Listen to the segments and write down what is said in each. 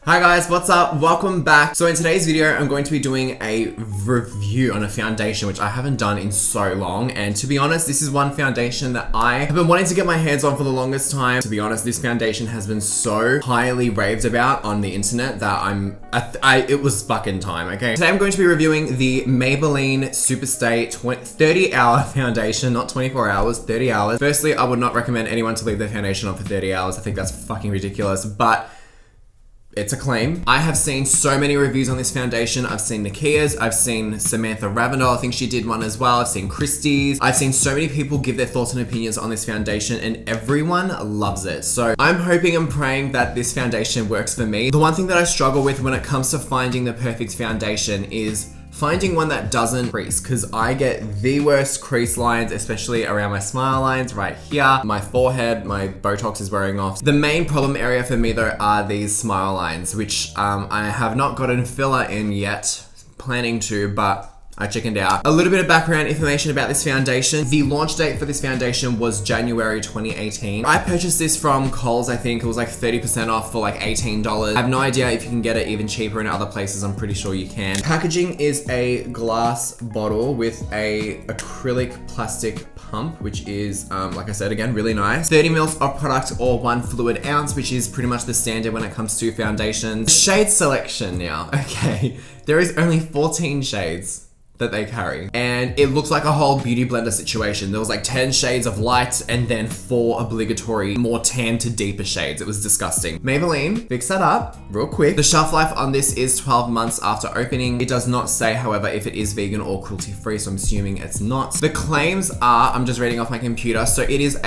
Hi guys, what's up? Welcome back. So in today's video, I'm going to be doing a review on a foundation, which I haven't done in so long. And to be honest, this is one foundation that I have been wanting to get my hands on for the longest time. To be honest, this foundation has been so highly raved about on the internet that it was fucking time, okay? Today I'm going to be reviewing the Maybelline Superstay 30-hour foundation, not 24 hours, 30 hours. Firstly, I would not recommend anyone to leave their foundation on for 30 hours. I think that's fucking ridiculous, but it's a claim. I have seen so many reviews on this foundation. I've seen Nikia's, I've seen Samantha Ravindell, I think she did one as well. I've seen Christie's. I've seen so many people give their thoughts and opinions on this foundation and everyone loves it. So I'm hoping and praying that this foundation works for me. The one thing that I struggle with when it comes to finding the perfect foundation is finding one that doesn't crease, because I get the worst crease lines, especially around my smile lines right here, my forehead, my Botox is wearing off. The main problem area for me though are these smile lines, which I have not gotten filler in yet, planning to, but I chickened out. A little bit of background information about this foundation. The launch date for this foundation was January 2018. I purchased this from Kohl's, I think. It was like 30% off for like $18. I have no idea if you can get it even cheaper in other places. I'm pretty sure you can. Packaging is a glass bottle with a acrylic plastic pump, which is, like I said, again, really nice. 30 mils of product or 1 fluid ounce, which is pretty much the standard when it comes to foundations. Shade selection now, okay. There is only 14 shades that they carry, and it looks like a whole beauty blender situation. There was like 10 shades of light and then 4 obligatory more tan to deeper shades. It was disgusting. Maybelline, fix that up real quick. The shelf life on this is 12 months after opening. It does not say, however, if it is vegan or cruelty free, so I'm assuming it's not. The claims are, I'm just reading off my computer, so it is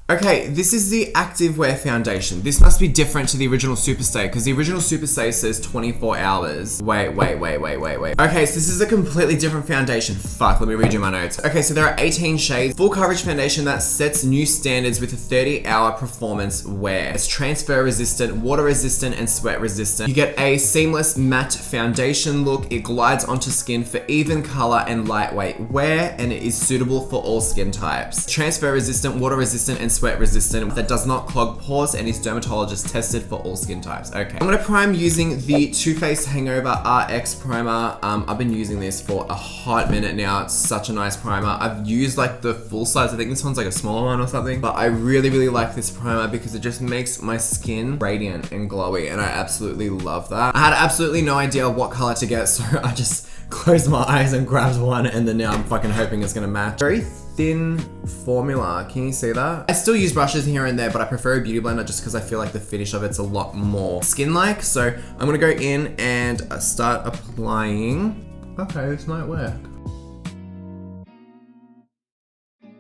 okay, this is the activewear foundation. This must be different to the original Superstay, because the original Superstay says 24 hours. Wait. Okay, so this is a completely different foundation. Fuck, let me read you my notes. Okay, so there are 18 shades. Full coverage foundation that sets new standards with a 30-hour performance wear. It's transfer resistant, water resistant, and sweat resistant. You get a seamless matte foundation look. It glides onto skin for even color and lightweight wear, and it is suitable for all skin types. Transfer resistant, water resistant, and sweat resistant, that does not clog pores and is dermatologist tested for all skin types. Okay, I'm gonna prime using the Too Faced Hangover RX primer. I've been using this for a hot minute now. It's such a nice primer. I've used like the full size. I think this one's like a smaller one or something, but I really like this primer because it just makes my skin radiant and glowy, and I absolutely love that. I had absolutely no idea what color to get, so I just closed my eyes and grabbed one, and then now I'm fucking hoping it's gonna match. Very thin formula, can you see that? I still use brushes here and there, but I prefer a beauty blender just because I feel like the finish of it's a lot more skin-like. So I'm gonna go in and start applying. Okay, this might work.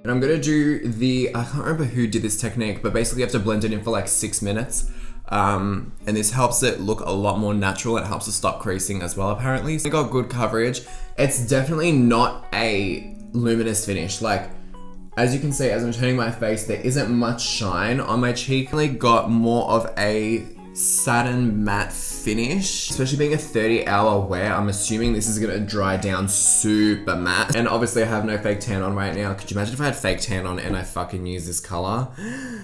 And I'm gonna do I can't remember who did this technique, but basically you have to blend it in for like 6 minutes. And this helps it look a lot more natural. It helps to stop creasing as well, apparently. So I got good coverage. It's definitely not a luminous finish. Like, as you can see, as I'm turning my face, there isn't much shine on my cheek. I got more of a satin matte finish, especially being a 30-hour wear. I'm assuming this is gonna dry down super matte. And obviously I have no fake tan on right now. Could you imagine if I had fake tan on and I fucking use this color?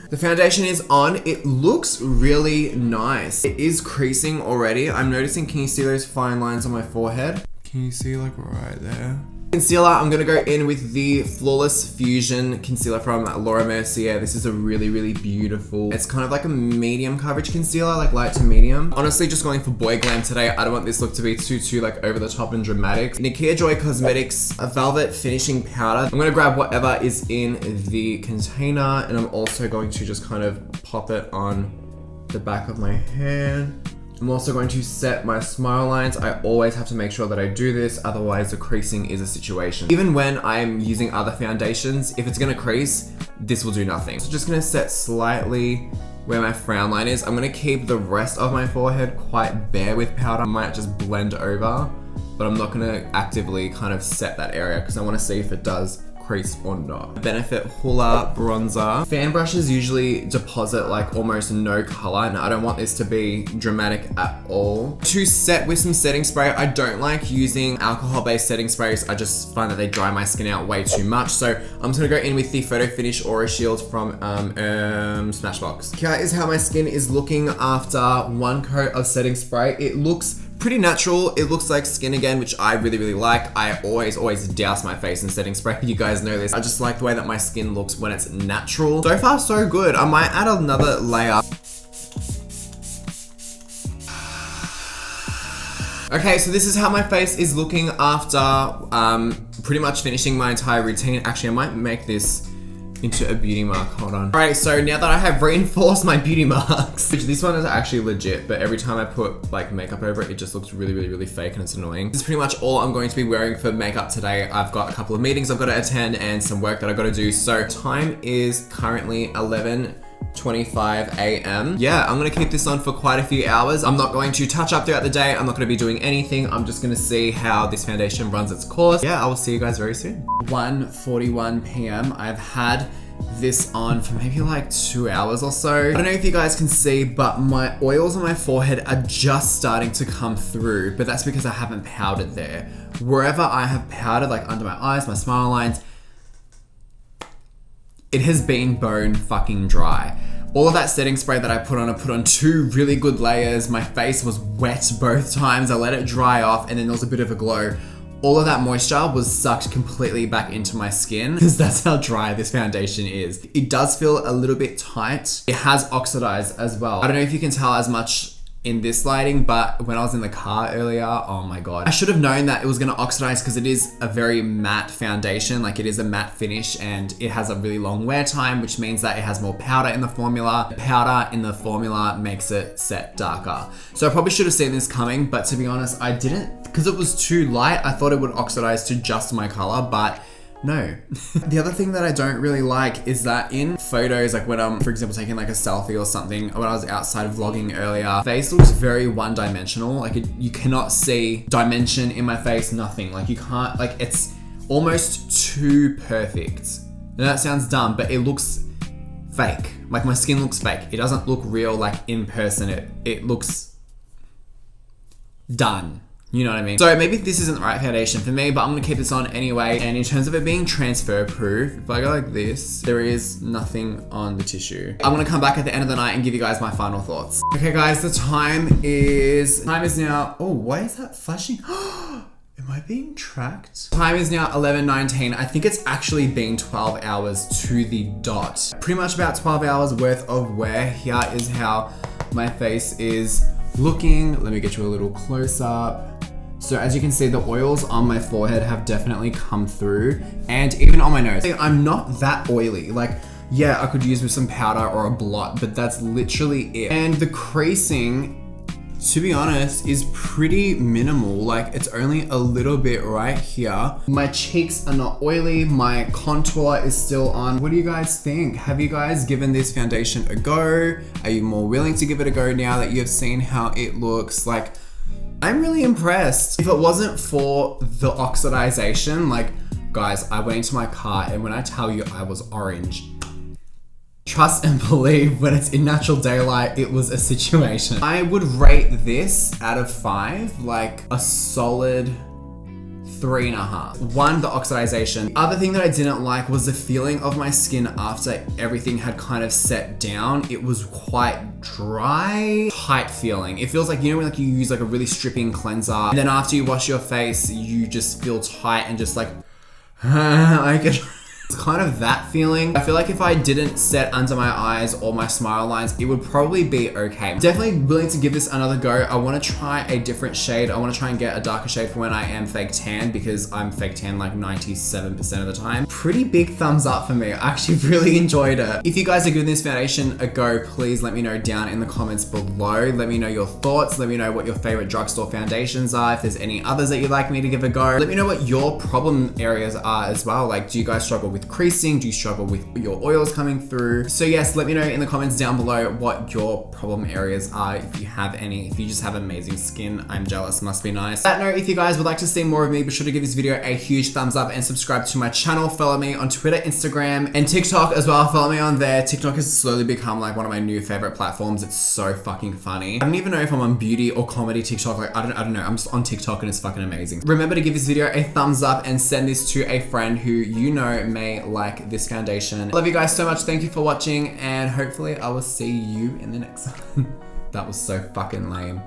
The foundation is on. It looks really nice. It is creasing already. I'm noticing, can you see those fine lines on my forehead? Can you see like right there? Concealer, I'm gonna go in with the Flawless Fusion concealer from Laura Mercier. This is a really beautiful, it's kind of like a medium coverage concealer, like light to medium. Honestly, just going for boy glam today. I don't want this look to be too like over the top and dramatic. Nikia Joy Cosmetics, a velvet finishing powder. I'm gonna grab whatever is in the container, and I'm also going to just kind of pop it on the back of my hand. I'm also going to set my smile lines. I always have to make sure that I do this, otherwise the creasing is a situation. Even when I'm using other foundations, if it's gonna crease, this will do nothing. So just gonna set slightly where my frown line is. I'm gonna keep the rest of my forehead quite bare with powder. I might just blend over, but I'm not gonna actively kind of set that area because I wanna see if it does crease under. Benefit Hoola bronzer. Fan brushes usually deposit like almost no color, and I don't want this to be dramatic at all. To set with some setting spray, I don't like using alcohol-based setting sprays. I just find that they dry my skin out way too much. So I'm just gonna go in with the Photo Finish Aura Shield from Smashbox. Here is how my skin is looking after one coat of setting spray. It looks pretty natural. It looks like skin again, which I really like. I always douse my face in setting spray. You guys know this. I just like the way that my skin looks when it's natural. So far, so good. I might add another layer. Okay, so this is how my face is looking after pretty much finishing my entire routine. Actually, I might make this into a beauty mark. Hold on. All right, so now that I have reinforced my beauty marks, which this one is actually legit, but every time I put like makeup over it, it just looks really fake and it's annoying. This is pretty much all I'm going to be wearing for makeup today. I've got a couple of meetings I've got to attend and some work that I've got to do. So time is currently 11:25 a.m. Yeah, I'm gonna keep this on for quite a few hours. I'm not going to touch up throughout the day. I'm not gonna be doing anything. I'm just gonna see how this foundation runs its course. Yeah, I will see you guys very soon. 1:41 p.m. I've had this on for maybe like 2 hours or so. I don't know if you guys can see, but my oils on my forehead are just starting to come through, but that's because I haven't powdered there. Wherever I have powdered, like under my eyes, my smile lines, it has been bone fucking dry. All of that setting spray that I put on 2 really good layers. My face was wet both times. I let it dry off and then there was a bit of a glow. All of that moisture was sucked completely back into my skin because that's how dry this foundation is. It does feel a little bit tight. It has oxidized as well. I don't know if you can tell as much in this lighting, but when I was in the car earlier, oh my God. I should have known that it was gonna oxidize because it is a very matte foundation. Like it is a matte finish and it has a really long wear time, which means that it has more powder in the formula. The powder in the formula makes it set darker. So I probably should have seen this coming, but to be honest, I didn't because it was too light. I thought it would oxidize to just my color, but no. The other thing that I don't really like is that in photos, like when I'm, for example, taking like a selfie or something, when I was outside vlogging earlier, face looks very one-dimensional. Like you cannot see dimension in my face, nothing. Like you can't, like it's almost too perfect. Now that sounds dumb, but it looks fake. Like my skin looks fake. It doesn't look real like in person. It looks done. You know what I mean? So maybe this isn't the right foundation for me, but I'm gonna keep this on anyway. And in terms of it being transfer proof, if I go like this, there is nothing on the tissue. I'm gonna come back at the end of the night and give you guys my final thoughts. Okay guys, the time is now, oh, why is that flashing? Am I being tracked? Time is now 11:19. I think it's actually been 12 hours to the dot. Pretty much about 12 hours worth of wear. Here is how my face is looking. Let me get you a little close up. So as you can see, the oils on my forehead have definitely come through, and even on my nose. I'm not that oily. Like, yeah, I could use with some powder or a blot, but that's literally it. And the creasing, to be honest, is pretty minimal. Like, it's only a little bit right here. My cheeks are not oily. My contour is still on. What do you guys think? Have you guys given this foundation a go? Are you more willing to give it a go now that you've seen how it looks? Like, I'm really impressed. If it wasn't for the oxidization, like, guys, I went into my car and when I tell you I was orange, trust and believe when it's in natural daylight, it was a situation. I would rate this out of 5, like a solid 3.5. 1, the oxidization. The other thing that I didn't like was the feeling of my skin after everything had kind of set down. It was quite dry, tight feeling. It feels like, you know, when like you use like a really stripping cleanser and then after you wash your face, you just feel tight and just like, it's kind of that feeling. I feel like if I didn't set under my eyes or my smile lines, it would probably be okay. Definitely willing to give this another go. I want to try a different shade. I want to try and get a darker shade for when I am fake tan, because I'm fake tan like 97% of the time. Pretty big thumbs up for me. I actually really enjoyed it. If you guys are giving this foundation a go, please let me know down in the comments below. Let me know your thoughts. Let me know what your favorite drugstore foundations are. If there's any others that you'd like me to give a go. Let me know what your problem areas are as well. Like, do you guys struggle with with creasing? Do you struggle with your oils coming through? So yes, let me know in the comments down below what your problem areas are, if you have any. If you just have amazing skin, I'm jealous, must be nice. On that note, if you guys would like to see more of me, be sure to give this video a huge thumbs up and subscribe to my channel. Follow me on Twitter, Instagram, and TikTok as well. Follow me on there. TikTok has slowly become like one of my new favorite platforms. It's so fucking funny. I don't even know if I'm on beauty or comedy TikTok. Like, I don't know. I'm just on TikTok and it's fucking amazing. Remember to give this video a thumbs up and send this to a friend who you know may like this foundation. Love you guys so much. Thank you for watching, and hopefully I will see you in the next one. That was so fucking lame.